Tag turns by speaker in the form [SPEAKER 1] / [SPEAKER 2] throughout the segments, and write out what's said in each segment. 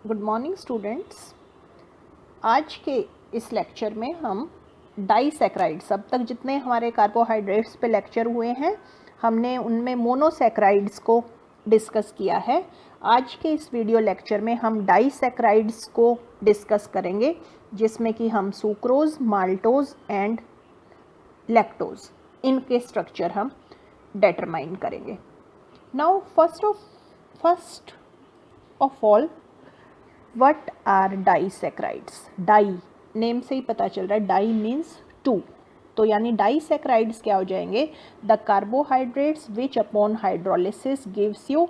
[SPEAKER 1] Good morning students. आज के इस लेक्चर में हम डाइसैक्राइड्स, अब तक जितने हमारे कार्बोहाइड्रेट्स पे लेक्चर हुए हैं हमने उनमें मोनोसैक्राइड्स को डिस्कस किया है। आज के इस वीडियो लेक्चर में हम डाइसैक्राइड्स को डिस्कस करेंगे, जिसमें कि हम सुक्रोज, माल्टोज एंड लैक्टोज, इनके स्ट्रक्चर हम डिटरमाइन करेंगे। Now first of all, what are disaccharides? Di name से ही पता चल रहा है, डाई मीन्स टू, तो यानी डाइसैक्राइड्स क्या हो जाएंगे? The carbohydrates which upon hydrolysis gives you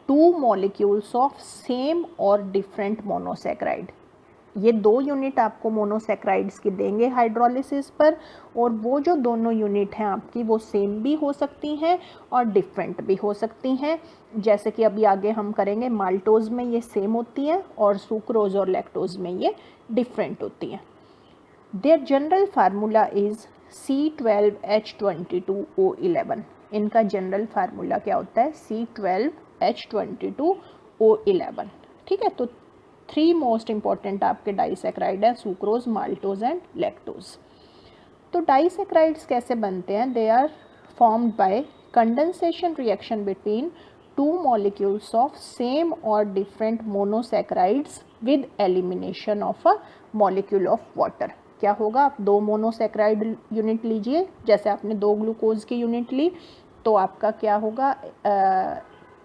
[SPEAKER 1] to molecules of same और डिफरेंट मोनोसैक्राइड। ये दो यूनिट आपको मोनोसैक्राइड्स की देंगे हाइड्रोलिसिस पर, और वो जो दोनों यूनिट हैं आपकी वो सेम भी हो सकती हैं और डिफरेंट भी हो सकती हैं। जैसे कि अभी आगे हम करेंगे, माल्टोज में ये सेम होती हैं और सुक्रोज और लैक्टोज में ये डिफरेंट होती हैं। Their general formula is C12H22O11। इनका जनरल फार्मूला क्या होता है? C12H22O11। ठीक है, तो थ्री मोस्ट इंपॉर्टेंट आपके डाइसैक्राइड है, सुक्रोज, माल्टोज एंड लैक्टोज। तो डाइसैक्राइड्स कैसे बनते हैं? They are formed by condensation reaction between two molecules of same और different monosaccharides with elimination of a molecule of water. क्या होगा? आप दो मोनोसैक्राइड यूनिट लीजिए, जैसे आपने दो ग्लूकोज की यूनिट ली, तो आपका क्या होगा?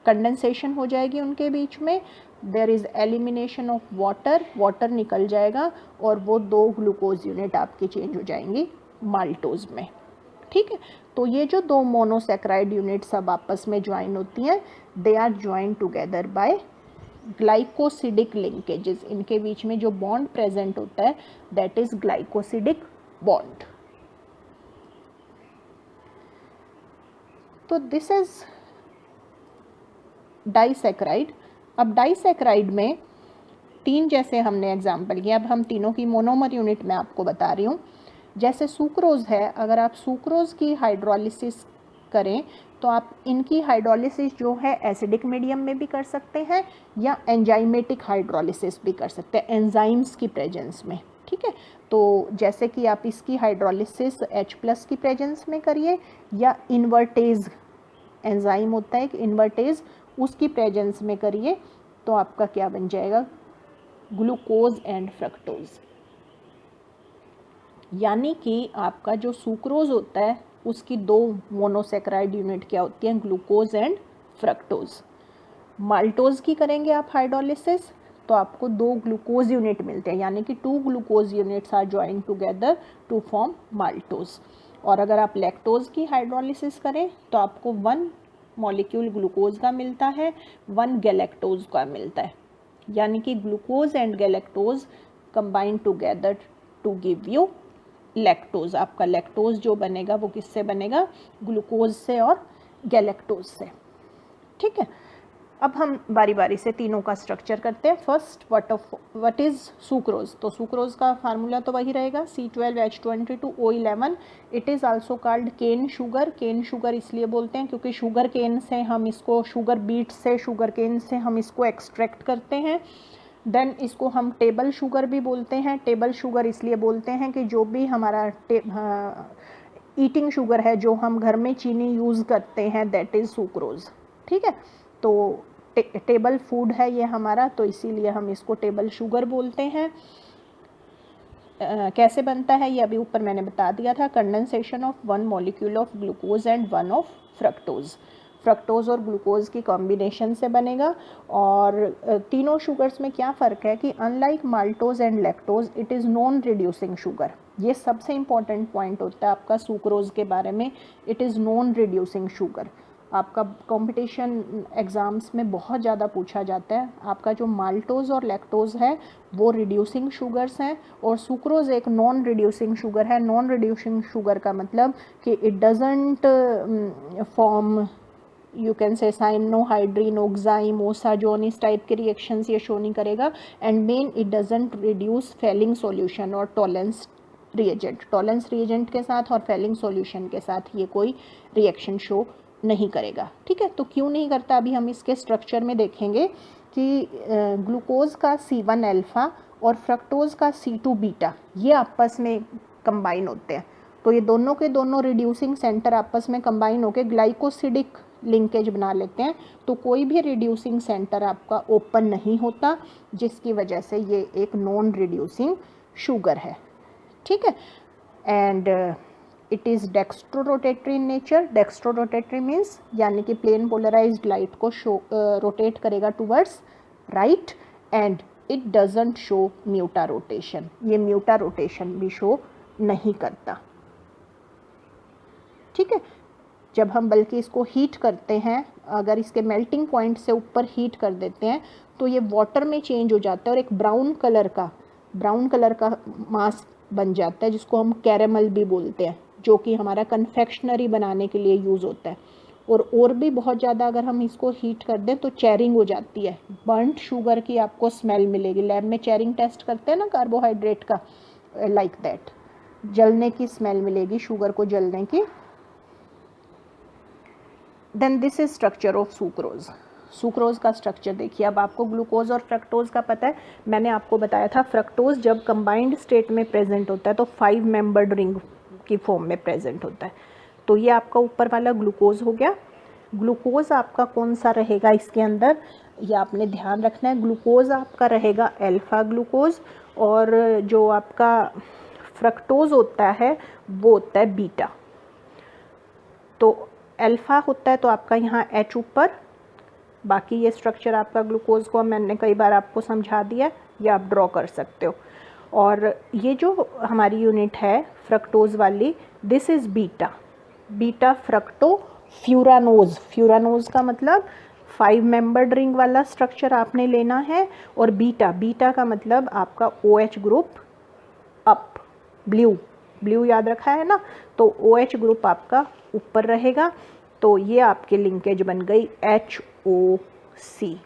[SPEAKER 1] कंडेंसेशन हो जाएगी उनके बीच में, there is elimination of water, water निकल जाएगा और वो दो ग्लूकोज यूनिट आपकी चेंज हो जाएंगी माल्टोज में। ठीक है, तो ये जो दो मोनोसैक्राइड यूनिट्स अब आपस में ज्वाइन होती हैं, they are join together by glycosidic linkages. इनके बीच में जो बॉन्ड प्रेजेंट होता है दैट इज ग्लाइकोसिडिक बॉन्ड। तो दिस इज डाइसैक्राइड। अब डाइसैक्राइड में तीन जैसे हमने एग्जाम्पल किया, अब हम तीनों की मोनोमर यूनिट में आपको बता रही हूँ। जैसे सुक्रोज है, अगर आप सुक्रोज की हाइड्रोलिसिस करें तो आप इनकी हाइड्रोलिसिस जो है एसिडिक मीडियम में भी कर सकते हैं या एंजाइमेटिक हाइड्रोलिसिस भी कर सकते हैं, एंजाइम्स की प्रेजेंस में। ठीक है, तो जैसे कि आप इसकी हाइड्रोलिसिस H+ की प्रेजेंस में करिए, या इन्वर्टेज एंजाइम होता है कि इन्वर्टेज, उसकी प्रेजेंस में करिए, तो आपका क्या बन जाएगा? Glucose and fructose. यानी कि आपका जो सुक्रोज होता है उसकी दो मोनोसैक्राइड यूनिट क्या होती हैं? Glucose and fructose. माल्टोज की करेंगे आप हाइड्रोलिसिस तो आपको दो ग्लूकोज यूनिट मिलते हैं, यानी कि two glucose units are joining together to form maltose. और अगर आप लैक्टोज की हाइड्रोलिसिस करें तो आपको वन मॉलिक्यूल ग्लूकोज का मिलता है, वन गैलेक्टोज का मिलता है, यानी कि glucose and galactose combine together to give you lactose. आपका लैक्टोज जो बनेगा वो किससे बनेगा? ग्लूकोज से और गैलेक्टोज से। ठीक है, अब हम बारी बारी से तीनों का स्ट्रक्चर करते हैं। First, what is sucrose? तो सुक्रोज का फार्मूला तो वही रहेगा, C12H22O11। It is also called cane sugar. Cane sugar इसलिए बोलते हैं क्योंकि शुगर केन से हम इसको, शुगर बीट से, शुगर केन से हम इसको एक्सट्रैक्ट करते हैं। देन इसको हम टेबल शुगर भी बोलते हैं। टेबल शुगर इसलिए बोलते हैं कि जो भी हमारा ईटिंग शुगर है, जो हम घर में चीनी यूज़ करते हैं, दैट इज़ सुक्रोज। ठीक है, तो टेबल फूड है ये हमारा, तो इसीलिए हम इसको टेबल शुगर बोलते हैं। कैसे बनता है ये अभी ऊपर मैंने बता दिया था, condensation of one molecule of glucose and one of fructose. Fructose और ग्लूकोज की कॉम्बिनेशन से बनेगा। और तीनों शुगर्स में क्या फ़र्क है कि unlike maltose and lactose, it is non reducing sugar. ये सबसे इम्पॉर्टेंट पॉइंट होता है आपका सुक्रोज के बारे में, it is non reducing sugar. आपका कंपटीशन एग्ज़ाम्स में बहुत ज़्यादा पूछा जाता है। आपका जो माल्टोज और लैक्टोज है वो रिड्यूसिंग शुगर्स हैं, और सुक्रोज एक नॉन रिड्यूसिंग शुगर है। नॉन रिड्यूसिंग शुगर का मतलब कि it doesn't form, you can say cyanohydrin, oxime, osazone, इस टाइप के रिएक्शंस ये शो नहीं करेगा। And main, it doesn't reduce Fehling solution और टॉलेंस रिएजेंट। टॉलेंस रिएजेंट के साथ और फेलिंग सॉल्यूशन के साथ ये कोई रिएक्शन शो नहीं करेगा। ठीक है, तो क्यों नहीं करता अभी हम इसके स्ट्रक्चर में देखेंगे कि ग्लूकोज का C1 अल्फ़ा और फ्रक्टोज का C2 बीटा ये आपस में कंबाइन होते हैं। तो ये दोनों के दोनों रिड्यूसिंग सेंटर आपस में कंबाइन होकर ग्लाइकोसिडिक लिंकेज बना लेते हैं। तो कोई भी रिड्यूसिंग सेंटर आपका ओपन नहीं होता, जिसकी वजह से ये एक नॉन रिड्यूसिंग शुगर है। ठीक है, and it is dextrorotatory in nature. Dextrorotatory means यानी कि प्लेन पोलराइज्ड लाइट को रोटेट करेगा towards right, and it doesn't show mutarotation. ये म्यूटा रोटेशन भी शो नहीं करता। ठीक है, जब हम बल्कि इसको हीट करते हैं, अगर इसके मेल्टिंग पॉइंट से ऊपर हीट कर देते हैं तो ये वाटर में चेंज हो जाता है और एक ब्राउन कलर का मास बन जाता है, जिसको हम कैरेमल भी बोलते हैं, जो कि हमारा कन्फेक्शनरी बनाने के लिए यूज़ होता है। और भी बहुत ज़्यादा अगर हम इसको हीट कर दें तो चेरिंग हो जाती है, बर्नड शुगर की आपको स्मेल मिलेगी। लैब में चेरिंग टेस्ट करते हैं ना कार्बोहाइड्रेट का, लाइक दैट जलने की स्मेल मिलेगी, शुगर को जलने की। Then this is structure of sucrose. Sucrose का स्ट्रक्चर देखिए। अब आपको ग्लूकोज और फ्रक्टोज का पता है, मैंने आपको बताया था फ्रक्टोज जब कंबाइंड स्टेट में प्रेजेंट होता है तो 5 मेंबर्ड रिंग की फॉर्म में प्रेजेंट होता है। तो ये आपका ऊपर वाला ग्लूकोज हो गया। ग्लूकोज आपका कौन सा रहेगा इसके अंदर, ये आपने ध्यान रखना है। ग्लूकोज आपका रहेगा अल्फ़ा ग्लूकोज, और जो आपका फ्रक्टोज होता है वो होता है बीटा। तो अल्फ़ा होता है तो आपका यहाँ H ऊपर, बाकी ये स्ट्रक्चर आपका ग्लूकोज को मैंने कई बार आपको समझा दिया, ये आप ड्रॉ कर सकते हो। और ये जो हमारी यूनिट है फ्रक्टोज वाली, this is beta fructo furanose. Furanose का मतलब 5 मेंबर्ड रिंग वाला स्ट्रक्चर आपने लेना है, और बीटा का मतलब आपका OH ग्रुप अप, ब्लू याद रखा है ना, तो OH ग्रुप आपका ऊपर रहेगा। तो ये आपकी लिंकेज बन गई HOC।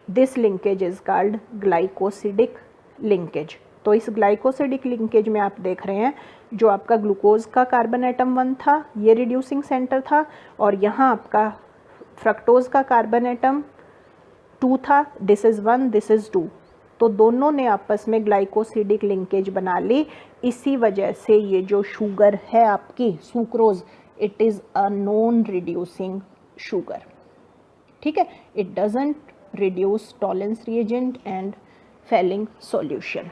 [SPEAKER 1] This linkage is called glycosidic linkage. तो इस ग्लाइकोसिडिक लिंकेज में आप देख रहे हैं जो आपका ग्लूकोज का कार्बन एटम 1 था, ये रिड्यूसिंग सेंटर था, और यहाँ आपका फ्रक्टोज का कार्बन एटम 2 था, दिस इज़ 1, दिस इज़ 2। तो दोनों ने आपस में ग्लाइकोसिडिक लिंकेज बना ली। इसी वजह से ये जो शुगर है आपकी sucrose, it is a non reducing sugar. ठीक है, it doesn't reduce Tollens reagent and Fehling solution.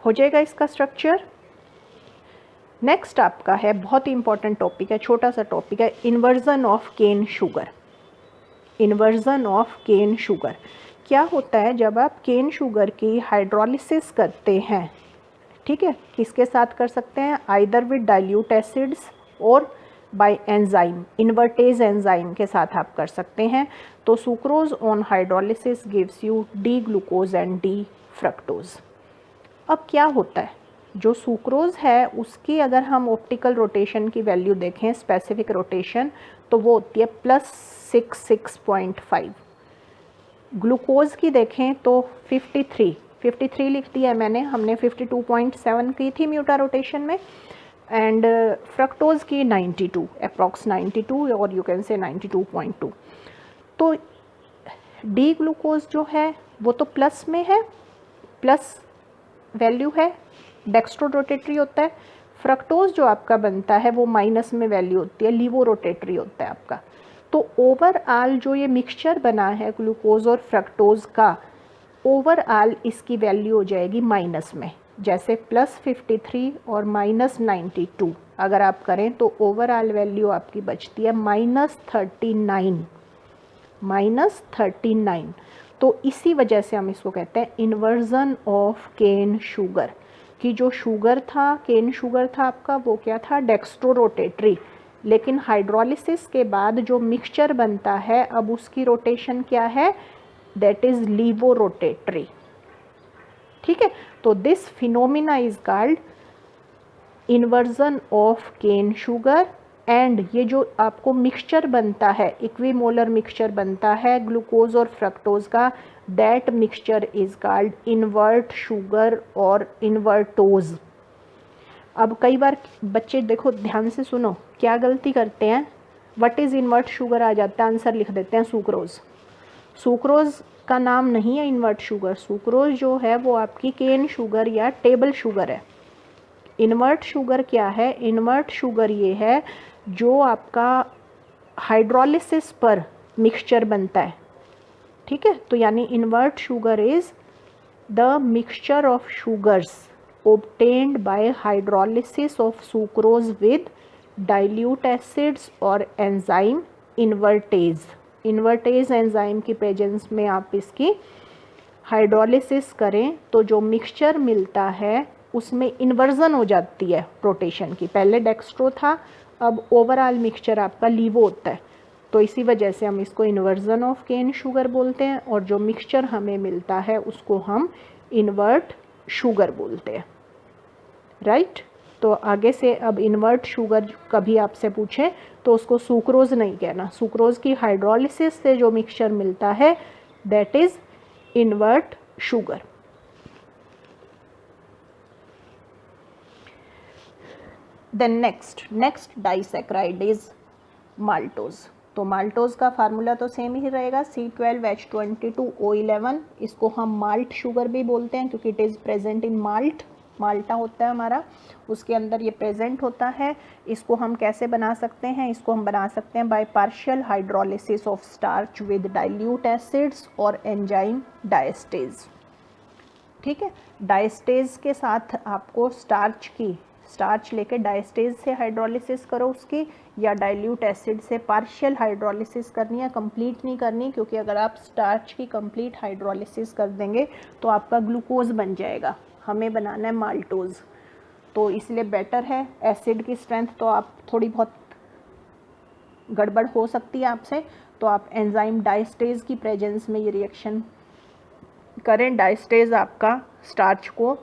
[SPEAKER 1] हो जाएगा इसका स्ट्रक्चर। नेक्स्ट आपका है, बहुत ही इंपॉर्टेंट टॉपिक है, छोटा सा टॉपिक है, inversion of cane sugar. Inversion of cane sugar क्या होता है, जब आप केन शुगर की हाइड्रोलिसिस करते हैं, ठीक है, किसके साथ कर सकते हैं, आइदर विद डाइल्यूट एसिड्स और बाय एंजाइम, इन्वर्टेज एंजाइम के साथ आप कर सकते हैं। तो sucrose on hydrolysis gives U D glucose and D fructose. अब क्या होता है, जो सुक्रोज है उसकी अगर हम ऑप्टिकल रोटेशन की वैल्यू देखें, स्पेसिफिक रोटेशन, तो वो होती है +66.5। ग्लूकोज की देखें तो 53 लिख दिया है मैंने, हमने 52.7 की थी म्यूटा रोटेशन में, एंड फ्रक्टोज की 92, अप्रॉक्स 92, और यू कैन से 92.2। तो डी ग्लूकोज जो है वो तो प्लस में है, प्लस वैल्यू है, डेक्स्ट्रो रोटेटरी होता है। फ्रक्टोज जो आपका बनता है वो माइनस में वैल्यू होती है, लीवो रोटेटरी होता है आपका। तो ओवरऑल जो ये मिक्सचर बना है ग्लूकोज और फ्रक्टोज का, ओवरऑल इसकी वैल्यू हो जाएगी माइनस में, जैसे +53 और -92 अगर आप करें तो ओवरऑल वैल्यू आपकी बचती है -39। तो इसी वजह से हम इसको कहते हैं इन्वर्जन ऑफ केन शुगर, कि जो शुगर था, केन शुगर था आपका, वो क्या था, डेक्स्ट्रो रोटेटरी, लेकिन हाइड्रोलिसिस के बाद जो मिक्सचर बनता है अब उसकी रोटेशन क्या है, दैट इज लीवो रोटेटरी। ठीक है, तो this phenomena is called inversion of cane sugar. And ये जो आपको मिक्सचर बनता है, इक्विमोलर मिक्सचर बनता है ग्लूकोज और फ्रक्टोज का, that mixture is called invert sugar और इन्वर्टोज। अब कई बार बच्चे देखो ध्यान से सुनो, क्या गलती करते हैं, व्हाट इज़ इन्वर्ट शुगर आ जाता है, आंसर लिख देते हैं सुक्रोज। सुक्रोज का नाम नहीं है इन्वर्ट शुगर, सुक्रोज जो है वो आपकी केन शुगर या टेबल शुगर है। इन्वर्ट शुगर क्या है, इन्वर्ट शुगर ये है जो आपका हाइड्रोलिसिस पर मिक्सचर बनता है, ठीक है। तो यानी invert sugar is the mixture of sugars obtained by hydrolysis of sucrose with dilute acids और एंजाइम इन्वर्टेज। इन्वर्टेज एंजाइम की प्रेजेंस में आप इसकी हाइड्रोलिसिस करें तो जो मिक्सचर मिलता है उसमें इन्वर्जन हो जाती है रोटेशन की। पहले डेक्स्ट्रो था, अब ओवरऑल मिक्सचर आपका लीवो होता है, तो इसी वजह से हम इसको इन्वर्जन ऑफ केन शुगर बोलते हैं, और जो मिक्सचर हमें मिलता है उसको हम इन्वर्ट शुगर बोलते हैं, राइट। तो आगे से अब इन्वर्ट शुगर कभी आपसे पूछे तो उसको सुक्रोज नहीं कहना, सुक्रोज की हाइड्रोलिसिस से जो मिक्सचर मिलता है that is invert sugar. Then next disaccharide is maltose. तो माल्टोज का फार्मूला तो सेम ही रहेगा, C12H22O11। इसको हम माल्ट शुगर भी बोलते हैं क्योंकि it is present in malt, माल्टा होता है हमारा, उसके अंदर ये प्रेजेंट होता है। इसको हम कैसे बना सकते हैं, इसको हम बना सकते हैं by partial hydrolysis of starch with dilute acids और एंजाइम डायस्टेज, ठीक है। डायस्टेज के साथ आपको स्टार्च लेके डायस्टेज से हाइड्रोलिसिस करो उसकी, या डाइल्यूट एसिड से पार्शियल हाइड्रोलिसिस करनी है, कंप्लीट नहीं करनी, क्योंकि अगर आप स्टार्च की कंप्लीट हाइड्रोलिसिस कर देंगे तो आपका ग्लूकोज बन जाएगा, हमें बनाना है माल्टोज। तो इसलिए बेटर है, एसिड की स्ट्रेंथ तो आप थोड़ी बहुत गड़बड़ हो सकती है आपसे, तो आप एंजाइम डायस्टेज की प्रेजेंस में ये रिएक्शन करें। डायस्टेज आपका स्टार्च को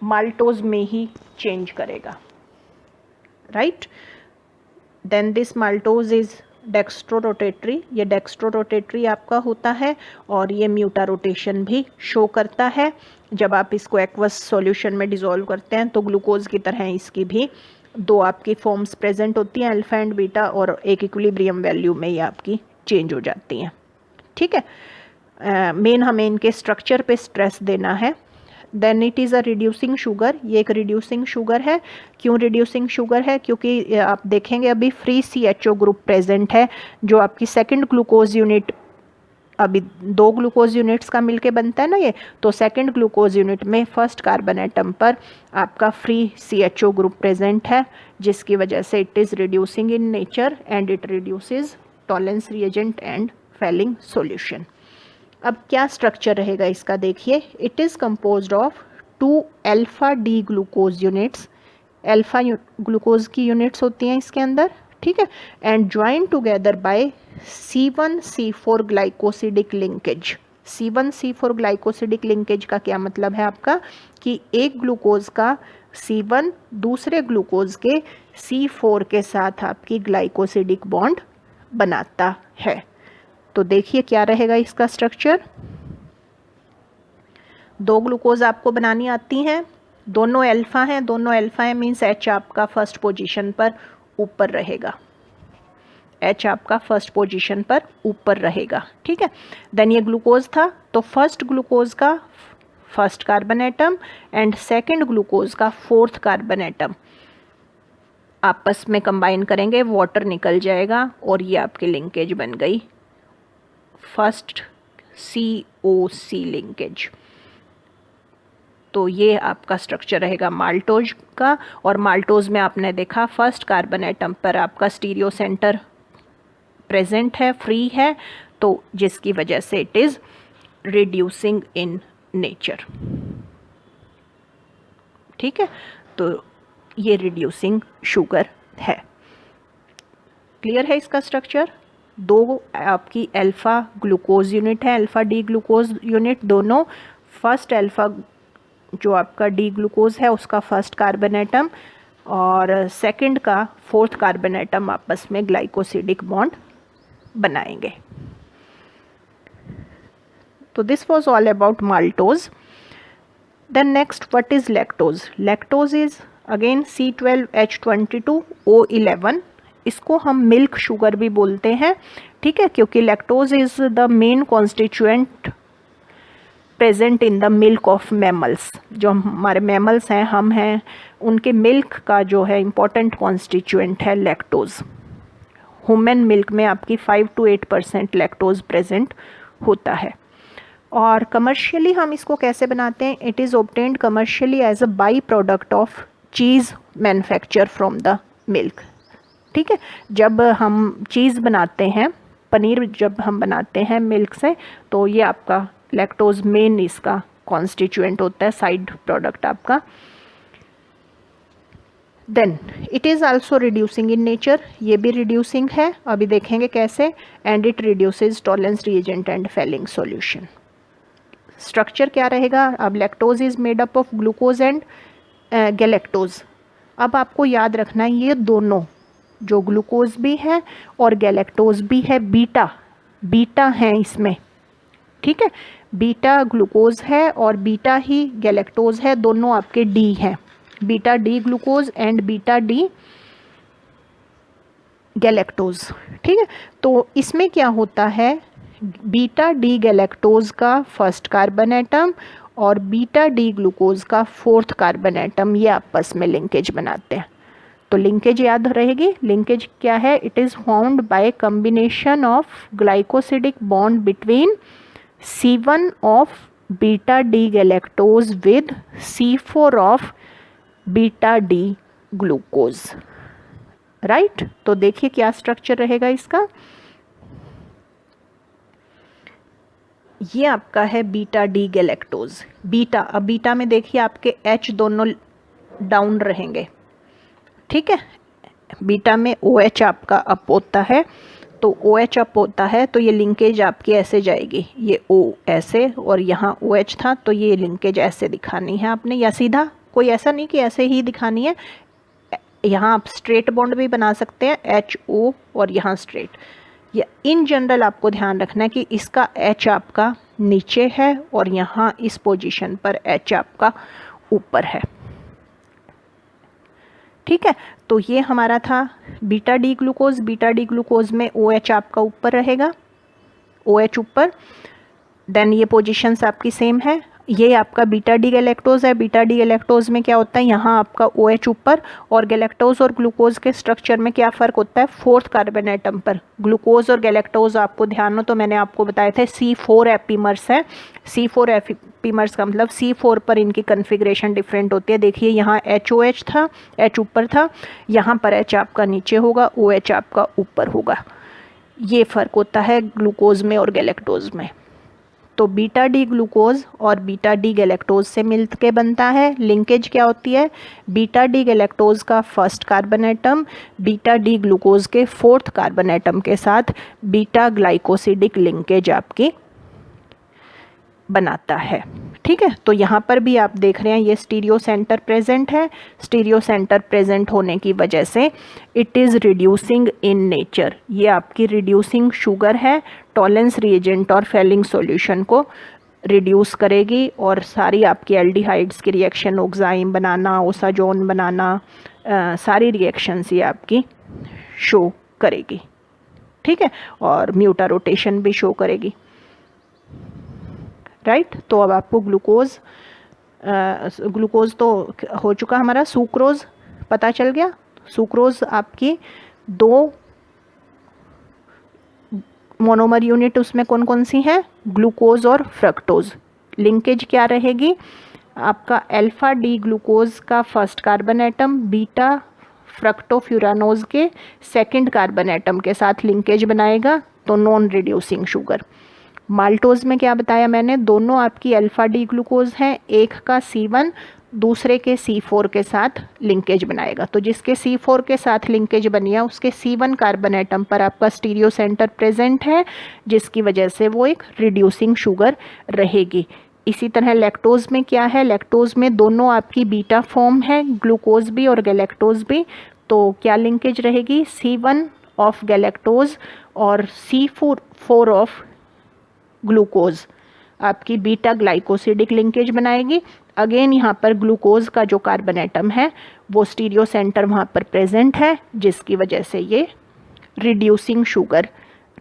[SPEAKER 1] माल्टोज में ही चेंज करेगा, right. Then this maltose is dextro rotatory, ये डेक्स्ट्रो रोटेटरी आपका होता है और ये म्यूटा रोटेशन भी शो करता है। जब आप इसको एक्वस सॉल्यूशन में डिसॉल्व करते हैं तो ग्लूकोज की तरह इसकी भी दो आपकी फॉर्म्स प्रेजेंट होती हैं, अल्फा एंड बीटा, और एक इक्विलिब्रियम वैल्यू में ये आपकी चेंज हो जाती हैं, ठीक है। मेन हमें इनके स्ट्रक्चर पे स्ट्रेस देना है। Then it is a reducing sugar, ये एक रिड्यूसिंग शुगर है। क्यों रिड्यूसिंग शुगर है, क्योंकि आप देखेंगे अभी फ्री CHO ग्रुप प्रेजेंट है, जो आपकी सेकंड ग्लूकोज यूनिट, अभी 2 ग्लूकोज यूनिट्स का मिलके बनता है ना ये, तो सेकंड ग्लूकोज यूनिट में फर्स्ट कार्बन एटम पर आपका फ्री CHO ग्रुप प्रेजेंट है, जिसकी वजह से it is reducing in nature and it reduces Tollens reagent and Fehling solution. अब क्या स्ट्रक्चर रहेगा इसका देखिए, it is composed of 2 alpha D glucose units, alpha glucose की यूनिट्स होती हैं इसके अंदर, ठीक है, and join together by C1C4 glycosidic linkage. C1C4 glycosidic linkage का क्या मतलब है आपका, कि एक ग्लूकोज का C1 दूसरे ग्लूकोज के C4 के साथ आपकी ग्लाइकोसिडिक बॉन्ड बनाता है। तो देखिए क्या रहेगा इसका स्ट्रक्चर, 2 ग्लूकोज आपको बनानी आती हैं, दोनों अल्फा हैं, दोनों अल्फा है मीन्स H आपका फर्स्ट पोजीशन पर ऊपर रहेगा, H आपका फर्स्ट पोजीशन पर ऊपर रहेगा, ठीक है। देन ये ग्लूकोज था, तो फर्स्ट ग्लूकोज का first carbon atom and second glucose का फोर्थ कार्बन एटम आपस में कंबाइन करेंगे, वाटर निकल जाएगा और ये आपकी लिंकेज बन गई फर्स्ट COC लिंकेज। तो ये आपका स्ट्रक्चर रहेगा माल्टोज का, और माल्टोज में आपने देखा फर्स्ट कार्बन एटम पर आपका स्टीरियो सेंटर प्रेजेंट है, फ्री है, तो जिसकी वजह से it is reducing in nature, ठीक है। तो ये रिड्यूसिंग शुगर है। क्लियर है इसका स्ट्रक्चर। 2 आपकी अल्फा ग्लूकोज यूनिट है, अल्फा डी ग्लूकोज यूनिट, दोनों फर्स्ट अल्फा जो आपका डी ग्लूकोज है उसका फर्स्ट कार्बन एटम और सेकंड का फोर्थ कार्बन एटम आपस में ग्लाइकोसिडिक बॉन्ड बनाएंगे। तो this was all about maltose. Then next what is lactose. Lactose is again C12H22O11, इसको हम मिल्क शुगर भी बोलते हैं, ठीक है, क्योंकि lactose is the main constituent present in the milk of mammals. जो हमारे मैमल्स हैं, हम हैं, उनके मिल्क का जो है इम्पॉर्टेंट कॉन्स्टिट्यूएंट है लैक्टोज। ह्यूमन मिल्क में आपकी 5 to 8% लैक्टोज प्रेजेंट होता है। और कमर्शियली हम इसको कैसे बनाते हैं? It is obtained commercially as a by product of cheese manufacture from the milk, ठीक है। जब हम चीज़ बनाते हैं, पनीर जब हम बनाते हैं मिल्क से, तो ये आपका लैक्टोज मेन इसका कॉन्स्टिट्यूएंट होता है, साइड प्रोडक्ट आपका। Then it is also reducing in nature, ये भी रिड्यूसिंग है, अभी देखेंगे कैसे। And it reduces Tollens reagent and Fehling solution. Structure क्या रहेगा? अब lactose is made up of glucose and galactose. अब आपको याद रखना है ये दोनों, जो ग्लूकोज भी है और गैलेक्टोज भी है, बीटा हैं इसमें, ठीक है। बीटा ग्लूकोज है और बीटा ही गैलेक्टोज है, दोनों आपके डी हैं, beta D glucose and beta D galactose, ठीक है। तो इसमें क्या होता है, बीटा डी गैलेक्टोज का फर्स्ट कार्बन एटम और बीटा डी ग्लूकोज का फोर्थ कार्बन एटम, ये आपस में लिंकेज बनाते हैं। तो लिंकेज याद रहेगी, लिंकेज क्या है? It is found by combination of glycosidic bond between C1 of beta D galactose with C4 of beta D glucose, right. तो देखिए क्या स्ट्रक्चर रहेगा इसका। ये आपका है बीटा डी गैलेक्टोज, बीटा। अब बीटा में देखिए आपके H दोनों डाउन रहेंगे, ठीक है। बीटा में OH आपका अप होता है, तो OH अप होता है, तो ये लिंकेज आपकी ऐसे जाएगी, ये O ऐसे और यहाँ OH था, तो ये लिंकेज ऐसे दिखानी है आपने, या सीधा, कोई ऐसा नहीं कि ऐसे ही दिखानी है। यहाँ आप स्ट्रेट बॉन्ड भी बना सकते हैं, HO और यहाँ स्ट्रेट। या इन जनरल आपको ध्यान रखना है कि इसका H आपका नीचे है और यहाँ इस पोजीशन पर H आपका ऊपर है, ठीक है। तो ये हमारा था beta D glucose. Beta D glucose में OH आपका ऊपर रहेगा, OH ऊपर। देन ये पोजीशंस आपकी सेम है। ये आपका बीटा डी गैलेक्टोज है। बीटा डी गैलेक्टोज में क्या होता है, यहाँ आपका OH ऊपर, और गैलेक्टोज और ग्लूकोज के स्ट्रक्चर में क्या फ़र्क होता है? फोर्थ कार्बन एटम पर। ग्लूकोज और गैलेक्टोज आपको ध्यान हो तो मैंने आपको बताए थे C4 एपीमर्स है। C4 एपीमर्स का मतलब C4 पर इनकी कन्फिग्रेशन डिफरेंट होती है। देखिए यहाँ HOH था, H ऊपर था, यहाँ पर H आपका नीचे होगा, OH आपका ऊपर होगा। ये फ़र्क होता है ग्लूकोज में और गैलेक्टोज में। तो बीटा डी ग्लूकोज और बीटा डी गैलेक्टोज से मिल के बनता है। लिंकेज क्या होती है? बीटा डी गैलेक्टोज का first carbon atom beta D glucose के फोर्थ कार्बन एटम के साथ बीटा ग्लाइकोसिडिक लिंकेज आपकी बनाता है, ठीक है। तो यहाँ पर भी आप देख रहे हैं ये स्टीरियो सेंटर प्रेजेंट है। स्टीरियो सेंटर प्रेजेंट होने की वजह से it is reducing in nature. ये आपकी रिड्यूसिंग शुगर है, टॉलरेंस रिएजेंट और फेलिंग सॉल्यूशन को रिड्यूस करेगी और सारी आपकी एल्डिहाइड्स की रिएक्शन, ऑक्साइम बनाना, ओसाजोन बनाना, सारी रिएक्शंस ये आपकी शो करेगी, ठीक है। और म्यूटा रोटेशन भी शो करेगी, राइट। तो अब आपको ग्लूकोज तो हो चुका हमारा, सुक्रोज पता चल गया। सुक्रोज आपकी 2 मोनोमर यूनिट उसमें कौन कौन सी हैं? ग्लूकोज और फ्रक्टोज। लिंकेज क्या रहेगी? आपका अल्फा डी ग्लूकोज का फर्स्ट कार्बन एटम बीटा फ्रक्टोफ्यूरानोज के सेकंड कार्बन एटम के साथ लिंकेज बनाएगा, तो नॉन रिड्यूसिंग शुगर। माल्टोज में क्या बताया मैंने? दोनों आपकी अल्फा डी ग्लूकोज हैं, एक का C1 दूसरे के C4 के साथ लिंकेज बनाएगा। तो जिसके C4 के साथ लिंकेज बनिया उसके C1 कार्बन एटम पर आपका स्टीरियो सेंटर प्रेजेंट है, जिसकी वजह से वो एक रिड्यूसिंग शुगर रहेगी। इसी तरह लैक्टोज में क्या है? लैक्टोज में दोनों आपकी बीटा फॉर्म है, ग्लूकोज भी और गैलेक्टोज भी। तो क्या लिंकेज रहेगी? C1 ऑफ गैलेक्टोज और C4 ऑफ ग्लूकोज आपकी बीटा ग्लाइकोसिडिक लिंकेज बनाएगी। अगेन यहाँ पर ग्लूकोज का जो कार्बन एटम है वो स्टीरियो सेंटर वहाँ पर प्रेजेंट है, जिसकी वजह से ये रिड्यूसिंग शुगर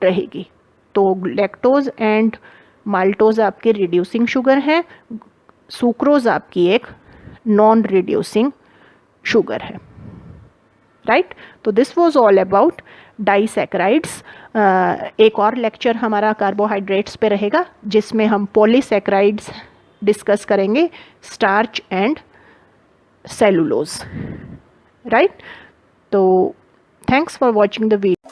[SPEAKER 1] रहेगी। तो लैक्टोज एंड माल्टोज आपके रिड्यूसिंग शुगर हैं, सुक्रोज आपकी एक नॉन रिड्यूसिंग शुगर है, राइट। तो this was all about disaccharides. एक और लेक्चर हमारा कार्बोहाइड्रेट्स पे रहेगा जिसमें हम पॉलीसैकेराइड्स डिस्कस करेंगे, स्टार्च एंड सेलुलोज, राइट। तो thanks for watching the video.